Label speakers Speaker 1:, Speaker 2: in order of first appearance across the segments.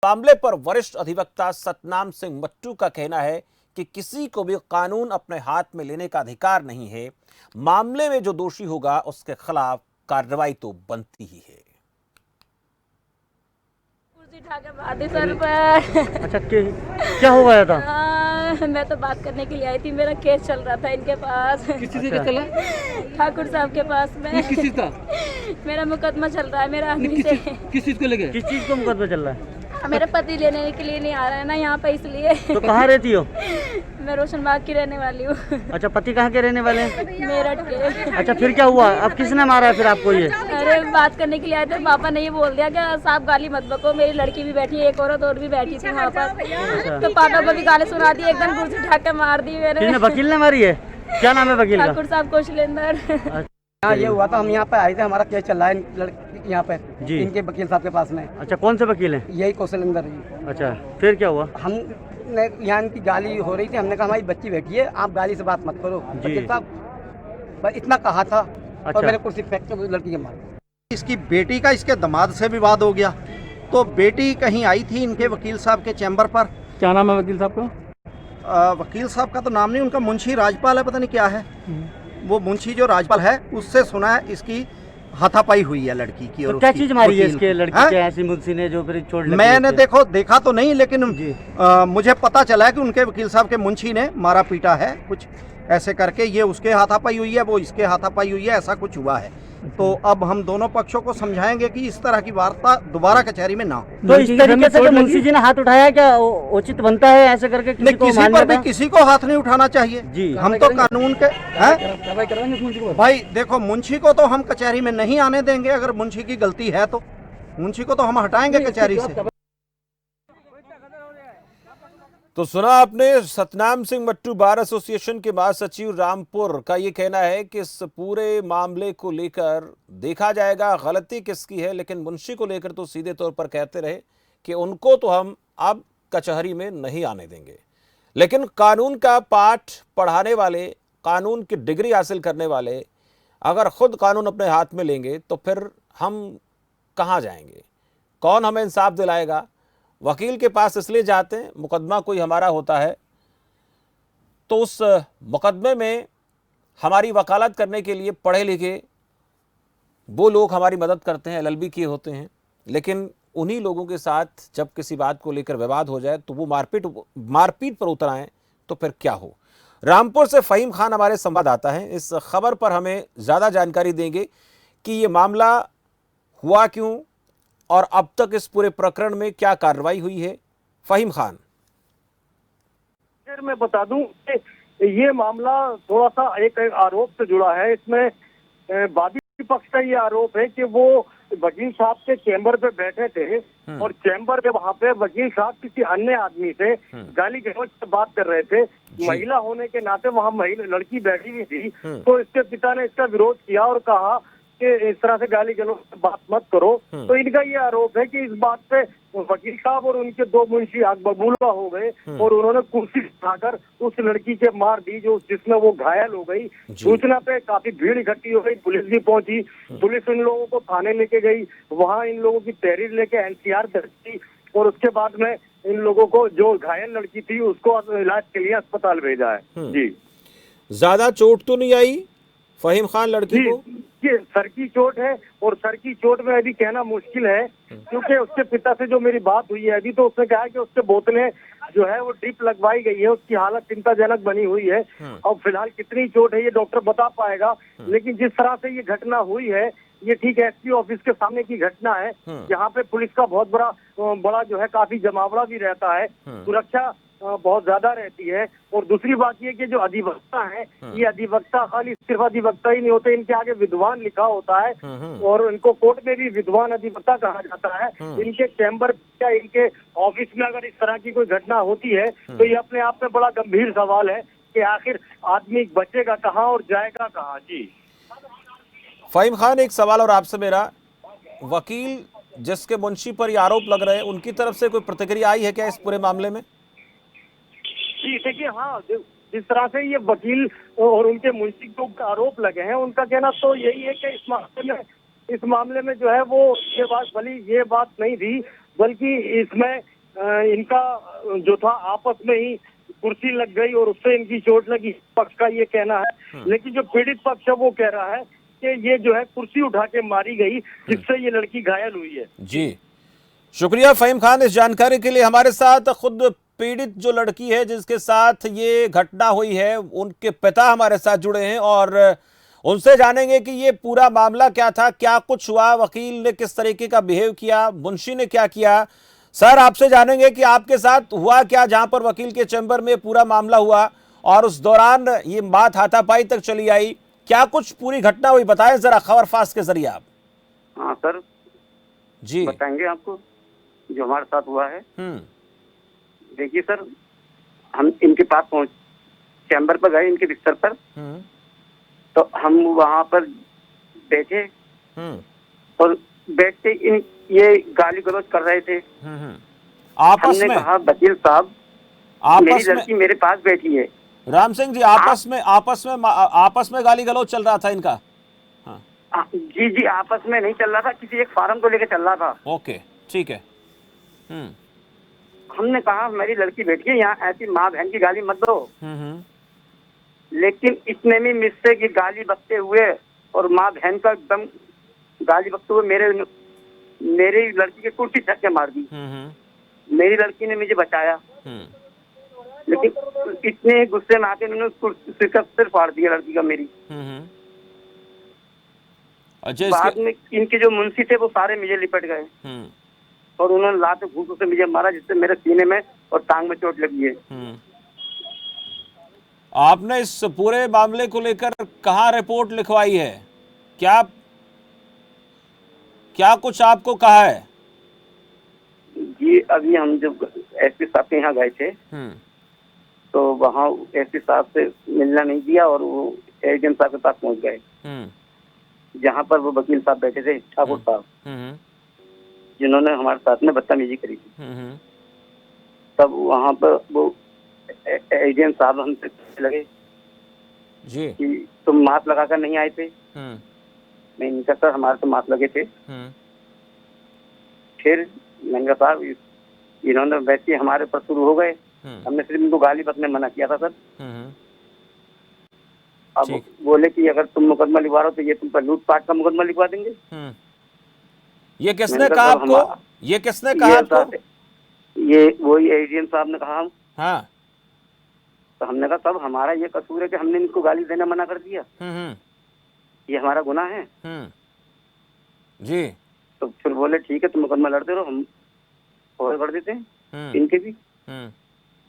Speaker 1: मामले पर वरिष्ठ अधिवक्ता सतनाम सिंह मट्टू का कहना है कि किसी को भी कानून अपने हाथ में लेने का अधिकार नहीं है। मामले में जो दोषी होगा उसके खिलाफ कार्रवाई तो बनती ही है।
Speaker 2: सर पर
Speaker 3: अच्छा, क्या हो गया था?
Speaker 2: मैं तो बात करने के लिए आई थी। मेरा केस चल रहा था इनके पास।
Speaker 4: किस चीज़ का चला?
Speaker 2: ठाकुर साहब के पास में।
Speaker 4: किस चीज़ का?
Speaker 2: मेरा मुकदमा चल रहा है मेरा आदमी से।
Speaker 4: किस चीज़ को लेके?
Speaker 3: किस चीज को मुकदमा चल रहा है?
Speaker 2: मेरा पति लेने के लिए नहीं आ रहा है ना यहाँ पे, इसलिए।
Speaker 3: तो कहाँ रहती हो?
Speaker 2: मैं रोशनबाग की रहने वाली हूँ।
Speaker 3: अच्छा, पति कहाँ के रहने वाले हैं?
Speaker 2: मेरठ के।
Speaker 3: अच्छा, फिर क्या हुआ? अब किसने मारा है फिर आपको ये?
Speaker 2: अरे बात करने के लिए आए थे, पापा ने ये बोल दिया कि साहब गाली मत बको। मेरी लड़की भी बैठी है, एक औरत और भी बैठी थी वहाँ पर, तो पापा को भी गाली सुना दी, एकदम कुर्सी उठा के मार दी मैंने।
Speaker 3: किसने? वकील ने मारी है? क्या नाम है वकील का?
Speaker 2: ठाकुर साहब कौशलेंद्र।
Speaker 5: हाँ, ये हुआ था। हम यहाँ पे आए थे, हमारा केस चल रहा है यहाँ पे
Speaker 3: जी।
Speaker 5: इनके वकील साहब के पास में।
Speaker 3: अच्छा, कौन से वकील हैं?
Speaker 5: यही कौशलेंद्र जी।
Speaker 3: अच्छा, फिर क्या हुआ?
Speaker 5: हमने यहाँ इनकी गाली हो रही थी, हमने कहा हमारी बच्ची बैठी है, आप गाली से बात मत करो। वकील साहब बस इतना कहा था।
Speaker 3: अच्छा।
Speaker 5: और मेरे कुर्सी फेंक के लड़की के मार।
Speaker 6: इसकी बेटी का इसके दामाद से विवाद हो गया, तो बेटी कहीं आई थी इनके वकील साहब के चैम्बर पर।
Speaker 4: क्या नाम है वकील साहब का?
Speaker 6: वकील साहब का तो नाम नहीं, उनका मुंशी राजपाल है, पता नहीं क्या है वो मुंशी जो राजपाल है, उससे सुना है इसकी हाथापाई हुई है लड़की की। और
Speaker 3: तो क्या चीज मारी है
Speaker 6: वकील
Speaker 3: इसके लड़की के? ऐसी मुंशी ने जो फिर चोट लगी?
Speaker 6: मैंने देखा तो नहीं, लेकिन मुझे पता चला है कि उनके वकील साहब के मुंशी ने मारा पीटा है कुछ ऐसे करके। ये उसके हाथापाई हुई है, वो इसके हाथापाई हुई है, ऐसा कुछ हुआ है। तो अब हम दोनों पक्षों को समझाएंगे कि इस तरह की वार्ता दोबारा कचहरी में ना हो।
Speaker 3: तो इस तरीके से जो मुंशी जी ने हाथ उठाया, क्या उचित बनता है ऐसे करके किसी को
Speaker 6: किसी पर भी किसी को हाथ नहीं उठाना चाहिए
Speaker 3: जी।
Speaker 6: हम तो कानून के हैं।
Speaker 4: कार्रवाई कराएंगे मुंशी को?
Speaker 6: भाई देखो, मुंशी को तो हम कचहरी में नहीं आने देंगे। अगर मुंशी की गलती है तो मुंशी को तो हम हटाएंगे कचहरी से।
Speaker 1: तो सुना आपने सतनाम सिंह मट्टू बार एसोसिएशन के महासचिव रामपुर का ये कहना है कि इस पूरे मामले को लेकर देखा जाएगा गलती किसकी है, लेकिन मुंशी को लेकर तो सीधे तौर पर कहते रहे कि उनको तो हम अब कचहरी में नहीं आने देंगे। लेकिन कानून का पाठ पढ़ाने वाले, कानून की डिग्री हासिल करने वाले अगर खुद कानून अपने हाथ में लेंगे तो फिर हम कहाँ जाएंगे? कौन हमें इंसाफ दिलाएगा? वकील के पास इसलिए जाते हैं, मुकदमा कोई हमारा होता है तो उस मुकदमे में हमारी वकालत करने के लिए पढ़े लिखे वो लोग हमारी मदद करते हैं, एलएलबी किए होते हैं। लेकिन उन्हीं लोगों के साथ जब किसी बात को लेकर विवाद हो जाए तो वो मारपीट पर उतर आए तो फिर क्या हो? रामपुर से फहीम खान हमारे संवाददाता हैं, इस खबर पर हमें ज़्यादा जानकारी देंगे कि ये मामला हुआ क्यों और अब तक इस पूरे प्रकरण में क्या कार्रवाई हुई है। फहीम खान।
Speaker 7: मैं बता दूं कि ये मामला थोड़ा सा एक आरोप से जुड़ा है। इसमें वादी पक्ष का ये आरोप है कि वो वकील साहब के चैम्बर पे बैठे थे और चैम्बर पे वहां पे वकील साहब किसी अन्य आदमी से गाली गलौज से बात कर रहे थे। महिला होने के नाते वहां लड़की बैठी हुई थी, तो इसके पिता ने इसका विरोध किया और कहा कि इस तरह से गाली गलौज से बात मत करो। तो इनका ये आरोप है कि इस बात पे वकील साहब और उनके दो मुंशी आग बबूला हो गए और उन्होंने कुर्सी उठाकर उस लड़की के मार दी, जो जिसमें वो घायल हो गई। सूचना पे काफी भीड़ इकट्ठी हो गई, पुलिस भी पहुंची। पुलिस इन लोगों को थाने लेके गई, वहां इन लोगों की तहरीर लेके एनसीआर दर्ज की और उसके बाद में इन लोगों को, जो घायल लड़की थी उसको इलाज के लिए अस्पताल भेजा है। जी,
Speaker 1: ज्यादा चोट तो नहीं आई फहीम खान लड़की को?
Speaker 7: ये सर की चोट है और सर की चोट में अभी कहना मुश्किल है, क्योंकि उसके पिता से जो मेरी बात हुई है अभी, तो उसने कहा कि उसके बोतलें जो है वो ड्रिप लगवाई गई है, उसकी हालत चिंताजनक बनी हुई है। और फिलहाल कितनी चोट है ये डॉक्टर बता पाएगा, लेकिन जिस तरह से ये घटना हुई है ये ठीक एसपी ऑफिस के सामने की घटना है। यहाँ पे पुलिस का बहुत बड़ा जो है काफी जमावड़ा भी रहता है, सुरक्षा बहुत ज्यादा रहती है। और दूसरी बात ये कि जो अधिवक्ता है, ये अधिवक्ता खाली सिर्फ अधिवक्ता ही नहीं होते, इनके आगे विद्वान लिखा होता है और इनको कोर्ट में भी विद्वान अधिवक्ता कहा जाता है। इनके चैम्बर या इनके ऑफिस में अगर इस तरह की कोई घटना होती है तो ये अपने आप में बड़ा गंभीर सवाल है कि आखिर आदमी बचेगा कहाँ और जाएगा कहाँ। जी
Speaker 1: फहीम खान, एक सवाल और आपसे मेरा, वकील जिसके मुंशी पर ये आरोप लग रहे हैं उनकी तरफ से कोई प्रतिक्रिया आई है क्या इस पूरे मामले में?
Speaker 7: जी देखिए, हाँ, जिस तरह से ये वकील और उनके मुंशी को आरोप लगे हैं, उनका कहना तो यही है कि इस मामले में जो है वो ये बात नहीं थी। बल्कि इसमें इनका जो था आपस में ही कुर्सी लग गई और उससे इनकी चोट लगी, पक्ष का ये कहना है। लेकिन जो पीड़ित पक्ष है वो कह रहा है कि ये जो है कुर्सी उठा के मारी गई, जिससे ये लड़की घायल हुई है।
Speaker 1: जी, शुक्रिया फहीम खान इस जानकारी के लिए। हमारे साथ खुद पीड़ित जो लड़की है जिसके साथ ये घटना हुई है, उनके पिता हमारे साथ जुड़े हैं और उनसे जानेंगे कि ये पूरा मामला क्या था, क्या कुछ हुआ, वकील ने किस तरीके का बिहेव किया, मुंशी ने क्या किया। सर, आपसे जानेंगे कि आपके साथ हुआ क्या जहां पर वकील के चैम्बर में पूरा मामला हुआ और उस दौरान ये बात हाथापाई तक चली आई, क्या कुछ पूरी घटना हुई, बताएं जरा खबर फास्ट के जरिए आप।
Speaker 8: हाँ सर
Speaker 1: जी
Speaker 8: बताएंगे आपको जो हमारे साथ हुआ है। देखिए सर, हम इनके पास पहुंच चैम्बर पर गए, इनके बिस्तर पर। तो हम वहां पर बैठे और बैठते ये गाली गलौज कर रहे थे।
Speaker 1: आपस
Speaker 8: हमने
Speaker 1: में
Speaker 8: कहा वकील साहब, मेरी
Speaker 1: आपस में
Speaker 8: लड़की मेरे पास बैठी है।
Speaker 1: राम सिंह जी, आपस में गाली गलौज चल रहा था इनका?
Speaker 8: जी जी, आपस में नहीं चल रहा था, किसी एक फार्म को लेकर चल रहा था।
Speaker 1: ओके, ठीक है।
Speaker 8: हमने कहा मेरी लड़की बैठी है यहाँ, ऐसी माँ बहन की गाली मत दो। लेकिन इतने में मुझसे की गाली बकते हुए और माँ बहन का एकदम गाली बकते हुए मेरी लड़की की कुर्सी छक्के मार दी। मेरी लड़की ने मुझे बचाया, लेकिन इतने गुस्से में आके मैंने कुर्सी का सिर फाड़ दिया लड़की का मेरी।
Speaker 1: अच्छा,
Speaker 8: बाद में इनके जो मुंशी थे वो सारे मुझे लिपट गए और उन्होंने लात घूंसों से मुझे मारा, जिससे मेरे सीने में और टांग में चोट लगी है।
Speaker 1: आपने इस पूरे मामले को लेकर कहाँ रिपोर्ट लिखवाई है? क्या कुछ आपको कहा है?
Speaker 8: जी अभी हम जब एसपी साहब के यहाँ गए थे तो वहाँ एसपी साहब से मिलना नहीं दिया और वो एजेंट साहब के पास पहुँच गए, जहाँ पर वो वकील साहब बैठे थे, ठाकुर साहब, जिन्होंने हमारे साथ में बदतमीजी करी थी। तब वहाँ पर वो एजेंट साहब हमसे लगे
Speaker 1: जी
Speaker 8: कि तुम मास्क लगाकर नहीं आए थे। नहीं इनका सर हमारे तो मास्क लगे थे। फिर मैंने कहा साहब इन्होंने वैसे हमारे पर शुरू हो गए, हमने सिर्फ इनको गाली बकने मना किया था सर। अब बोले कि अगर तुम मुकदमा लिखवा रहे हो तो ये तुम पर लूटपाट का मुकदमा लिखवा देंगे।
Speaker 1: ये किसने कहा आपको? ये किसने कहा आपको?
Speaker 8: ये वही एजेंट साहब ने कहा।
Speaker 1: हाँ,
Speaker 8: तो हमने कहा तब हमारा ये कसूर है कि हमने इनको गाली देना मना कर दिया, ये हमारा गुनाह है।
Speaker 1: जी।
Speaker 8: तो फिर बोले ठीक है तुम मुकदमा लड़ते रहो, हम ऑर्डर कर देते हैं इनके भी,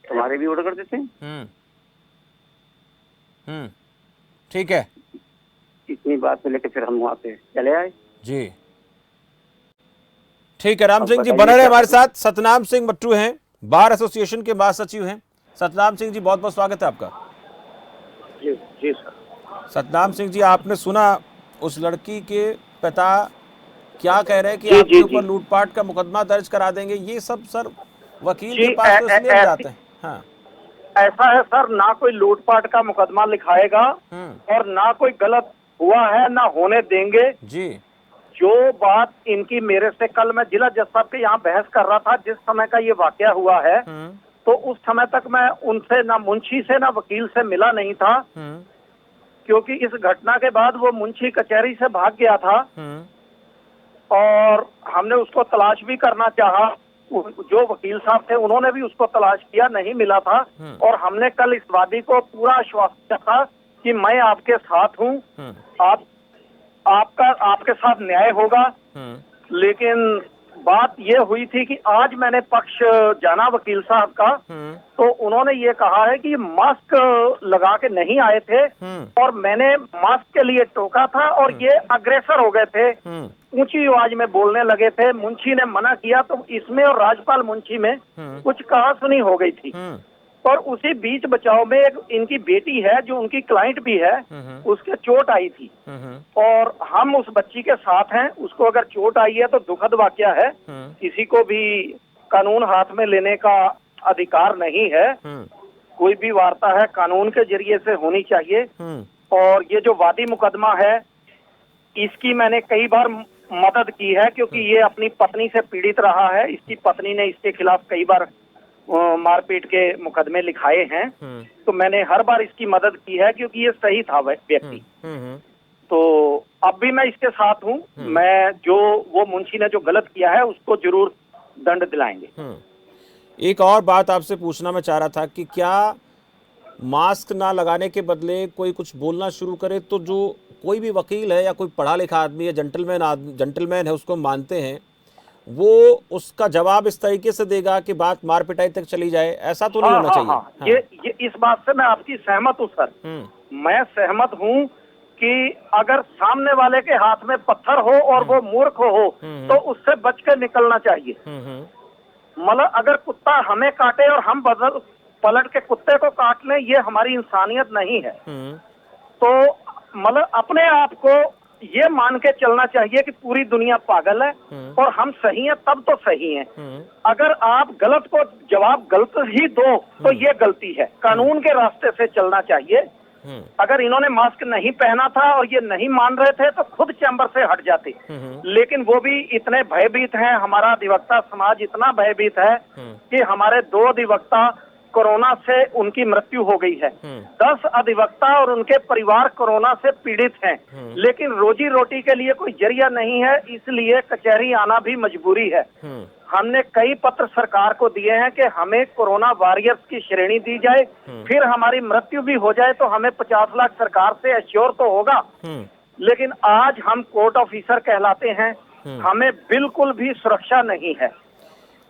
Speaker 8: तुम्हारे भी ऑर्डर कर देते हैं।
Speaker 1: ठीक है।
Speaker 8: इतनी बात को लेकर फिर हम वहाँ से चले आए।
Speaker 1: जी ठीक है। राम सिंह जी बने रहे हमारे साथ। सतनाम सिंह मट्टू हैं, बार एसोसिएशन के महासचिव हैं। सतनाम सिंह जी बहुत बहुत स्वागत है आपका।
Speaker 7: जी सर।
Speaker 1: सतनाम सिंह जी, आपने सुना उस लड़की के पिता क्या कह रहे हैं कि आपके ऊपर लूटपाट का मुकदमा दर्ज करा देंगे। ये सब सर वकील के पास तो इसलिए जाते हैं। हाँ,
Speaker 7: ऐसा है सर, ना कोई लूटपाट का मुकदमा लिखाएगा और ना कोई गलत हुआ है ना होने देंगे
Speaker 1: जी।
Speaker 7: जो बात इनकी मेरे से कल मैं जिला जज साहब के यहाँ बहस कर रहा था, जिस समय का ये वाकया हुआ है, तो उस समय तक मैं उनसे ना मुंशी से ना वकील से मिला नहीं था, क्योंकि इस घटना के बाद वो मुंशी कचहरी से भाग गया था और हमने उसको तलाश भी करना चाहा। जो वकील साहब थे उन्होंने भी उसको तलाश किया, नहीं मिला था। और हमने कल इस वादी को पूरा आश्वासन दिया था कि मैं आपके साथ हूँ, आपके साथ न्याय होगा। लेकिन बात ये हुई थी कि आज मैंने पक्ष जाना वकील साहब का, तो उन्होंने ये कहा है कि मास्क लगा के नहीं आए थे और मैंने मास्क के लिए टोका था और ये अग्रेसर हो गए थे, ऊंची आवाज में बोलने लगे थे। मुंशी ने मना किया तो इसमें और राजपाल मुंशी में कुछ कहा सुनी हो गई थी। और उसी बीच बचाव में एक इनकी बेटी है जो उनकी क्लाइंट भी है, उसके चोट आई थी और हम उस बच्ची के साथ हैं। उसको अगर चोट आई है तो दुखद वाकया है, किसी को भी कानून हाथ में लेने का अधिकार नहीं है। कोई भी वार्ता है कानून के जरिए से होनी चाहिए। और ये जो वादी मुकदमा है इसकी मैंने कई बार मदद की है, क्योंकि ये अपनी पत्नी से पीड़ित रहा है। इसकी पत्नी ने इसके खिलाफ कई बार मारपीट के मुकदमे लिखाए हैं, तो मैंने हर बार इसकी मदद की है, क्योंकि ये सही था व्यक्ति। तो अब भी मैं इसके साथ हूँ। मैं जो वो मुंशी ने जो गलत किया है उसको जरूर दंड दिलाएंगे।
Speaker 1: एक और बात आपसे पूछना मैं चाह रहा था कि क्या मास्क ना लगाने के बदले कोई कुछ बोलना शुरू करे तो जो कोई भी वकील है या कोई पढ़ा लिखा आदमी है, जेंटलमैन है, उसको मानते हैं, वो उसका जवाब इस तरीके से देगा कि बात मार पिटाई तक चली जाए? ऐसा तो नहीं होना चाहिए। हाँ।
Speaker 7: ये इस बात से मैं आपकी सहमत हूँ सर। मैं सहमत हूँ कि अगर सामने वाले के हाथ में पत्थर हो और वो मूर्ख हो तो उससे बच कर निकलना चाहिए। मतलब अगर कुत्ता हमें काटे और हम पलट के कुत्ते को काट लें, ये हमारी इंसानियत नहीं है। तो मतलब अपने आप को ये मान के चलना चाहिए कि पूरी दुनिया पागल है और हम सही हैं, तब तो सही हैं। अगर आप गलत को जवाब गलत ही दो तो ये गलती है। कानून के रास्ते से चलना चाहिए। अगर इन्होंने मास्क नहीं पहना था और ये नहीं मान रहे थे तो खुद चैम्बर से हट जाते, लेकिन वो भी इतने भयभीत हैं। हमारा अधिवक्ता समाज इतना भयभीत है कि हमारे 2 अधिवक्ता कोरोना से उनकी मृत्यु हो गई है। 10 अधिवक्ता और उनके परिवार कोरोना से पीड़ित हैं, लेकिन रोजी रोटी के लिए कोई जरिया नहीं है, इसलिए कचहरी आना भी मजबूरी है। हमने कई पत्र सरकार को दिए हैं कि हमें कोरोना वॉरियर्स की श्रेणी दी जाए, फिर हमारी मृत्यु भी हो जाए तो हमें 50 लाख सरकार से एश्योर तो होगा। लेकिन आज हम कोर्ट ऑफिसर कहलाते हैं, हमें बिल्कुल भी सुरक्षा नहीं है।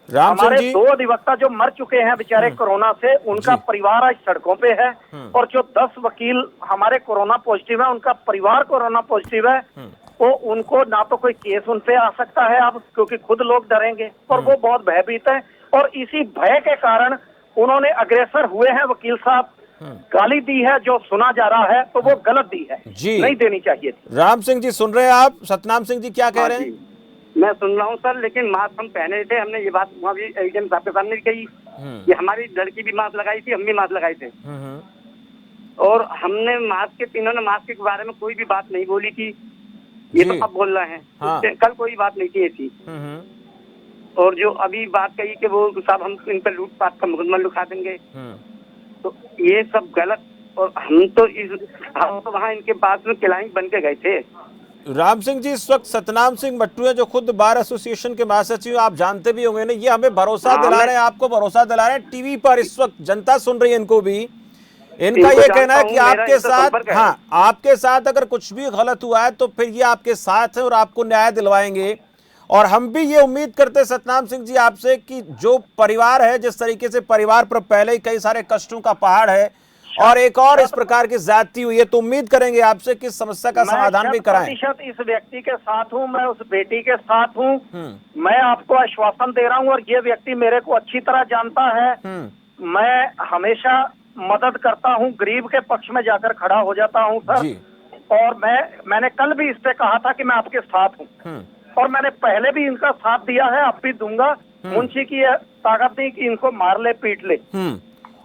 Speaker 7: हमारे 2 अधिवक्ता जो मर चुके हैं बेचारे कोरोना से, उनका परिवार आज सड़कों पे है, और जो 10 वकील हमारे कोरोना पॉजिटिव है, उनका परिवार कोरोना पॉजिटिव है। तो उनको ना तो कोई केस उन पे आ सकता है अब, क्योंकि खुद लोग डरेंगे, और वो बहुत भयभीत है। और इसी भय के कारण उन्होंने अग्रेसर हुए हैं। वकील साहब गाली दी है जो सुना जा रहा है, तो वो गलत दी है, नहीं देनी चाहिए थी।
Speaker 1: राम सिंह जी सुन रहे हैं आप? सतनाम सिंह जी क्या कह रहे हैं?
Speaker 8: मैं सुन रहा हूँ सर, लेकिन मास्क हम पहने थे। हमने ये बात वहाँ भी एडीएम साहब के सामने भी कही कि हमारी लड़की भी मास्क लगाई थी, हम भी मास्क लगाए थे, और हमने मास्क के, तीनों ने मास्क के बारे में कोई भी बात नहीं बोली थी। ये तो अब बोल रहे हैं। हाँ। कल कोई बात नहीं थी ऐसी। और जो अभी बात कही कि वो साहब हम इन पर लूटपाट का मुकदमा लिखा देंगे, तो ये सब गलत। और हम तो वहाँ इनके पास में क्लाइंट बन के गए थे।
Speaker 1: राम सिंह जी, इस वक्त सतनाम सिंह मट्टू है जो खुद बार एसोसिएशन के महासचिव, आप जानते भी होंगे ना, ये हमें भरोसा दिला रहे हैं, आपको भरोसा दिला रहे हैं। टीवी पर इस वक्त जनता सुन रही है इनको भी। इनका ये कहना है कि आपके साथ, हाँ, आपके साथ अगर कुछ भी गलत हुआ है तो फिर ये आपके साथ है और आपको न्याय दिलवाएंगे। और हम भी ये उम्मीद करते हैं सतनाम सिंह जी आपसे कि जो परिवार है, जिस तरीके से परिवार पर पहले ही कई सारे कष्टों का पहाड़ है और एक और इस प्रकार की ज्यादती हुई है, तो उम्मीद करेंगे आपसे कि समस्या का समाधान भी कराएं।
Speaker 7: मैं इस व्यक्ति के साथ हूँ, मैं उस बेटी के साथ हूँ। मैं आपको आश्वासन दे रहा हूँ, और ये व्यक्ति मेरे को अच्छी तरह जानता है। मैं हमेशा मदद करता हूँ, गरीब के पक्ष में जाकर खड़ा हो जाता हूँ सर। और मैंने कल भी इस पे कहा था कि मैं आपके साथ हूँ, और मैंने पहले भी इनका साथ दिया है, अब भी दूंगा। मुंशी की ताकत नहीं कि इनको मार ले, पीट ले।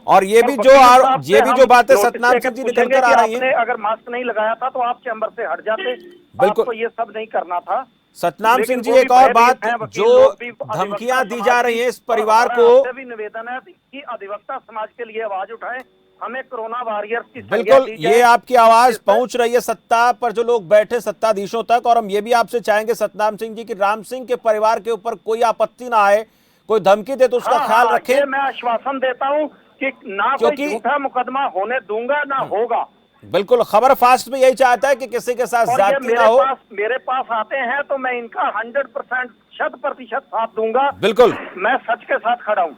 Speaker 1: और ये भी जो बातें सतनाम सिंह जी निकल कर आ रही हैं,
Speaker 7: अगर मास्क नहीं लगाया था तो आप चैम्बर से हट जाते।
Speaker 1: बिल्कुल,
Speaker 7: आपको ये सब नहीं करना था।
Speaker 1: सतनाम सिंह जी, एक और बात, जो धमकियां दी जा रही हैं इस परिवार को,
Speaker 7: भी निवेदन है कि अधिवक्ता समाज के लिए आवाज उठाएं, हमें कोरोना वॉरियर्स की
Speaker 1: बिल्कुल ये आपकी आवाज पहुंच रही है सत्ता पर जो लोग बैठे सत्ताधीशों तक। और हम ये भी आपसे चाहेंगे सतनाम सिंह जी कि राम सिंह के परिवार के ऊपर कोई आपत्ति ना आए, कोई धमकी दे तो उसका ख्याल रखें।
Speaker 7: मैं आश्वासन देता हूँ कि ना कोई झूठा मुकदमा होने दूंगा, ना होगा।
Speaker 1: बिल्कुल, खबर फास्ट में यही चाहता है कि किसी के साथ ज्यादती ना हो।
Speaker 7: मेरे पास आते हैं तो मैं इनका 100% 100% साथ दूंगा।
Speaker 1: बिल्कुल,
Speaker 7: मैं सच के साथ खड़ा हूँ।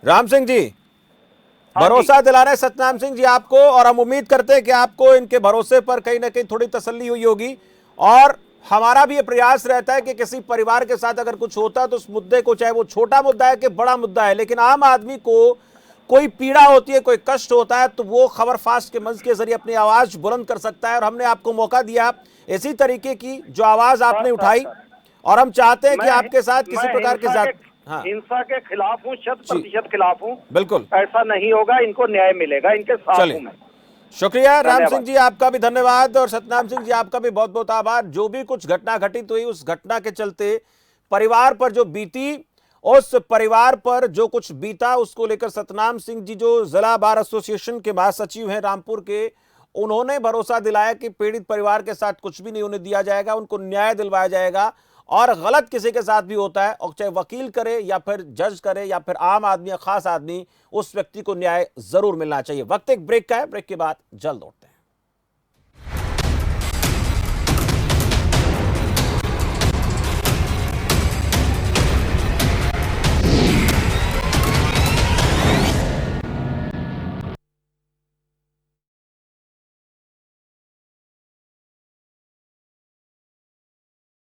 Speaker 1: राम सिंह जी भरोसा दिला रहे हैं सतनाम सिंह जी आपको, और हम उम्मीद करते हैं कि आपको इनके भरोसे पर कहीं ना कहीं थोड़ी तसल्ली हुई होगी। और हमारा भी ये प्रयास रहता है कि किसी परिवार के साथ अगर कुछ होता है तो उस मुद्दे को, चाहे वो छोटा मुद्दा है कि बड़ा मुद्दा है, लेकिन आम आदमी को कोई पीड़ा होती है, कोई कष्ट होता है, तो वो खबर फास्ट के मंच के जरिए अपनी आवाज बुलंद कर सकता है। और हमने आपको मौका दिया इसी तरीके की जो आवाज आपने उठाई, और हम चाहते हैं कि आपके साथ किसी प्रकार के
Speaker 7: हिंसा के खिलाफ हूँ, 100% खिलाफ हूँ।
Speaker 1: बिल्कुल,
Speaker 7: ऐसा नहीं होगा, इनको न्याय मिलेगा, इनके साथ हूं मैं।
Speaker 1: शुक्रिया राम
Speaker 8: धन्यवाद।
Speaker 1: सिंह जी, आपका भी धन्यवाद और सतनाम सिंह जी आपका भी बहुत बहुत आभार। जो भी कुछ घटना घटित हुई उस घटना के चलते परिवार पर जो बीती, उस परिवार पर जो कुछ बीता, उसको लेकर सतनाम सिंह जी जो जिला बार एसोसिएशन के महासचिव हैं रामपुर के, उन्होंने भरोसा दिलाया कि पीड़ित परिवार के साथ कुछ भी नहीं होने दिया जाएगा, उनको न्याय दिलवाया जाएगा। और गलत किसी के साथ भी होता है, और चाहे वकील करे या फिर जज करे या फिर आम आदमी या खास आदमी, उस व्यक्ति को न्याय जरूर मिलना चाहिए। वक्त एक ब्रेक का है, ब्रेक के बाद जल्द लौटते हैं।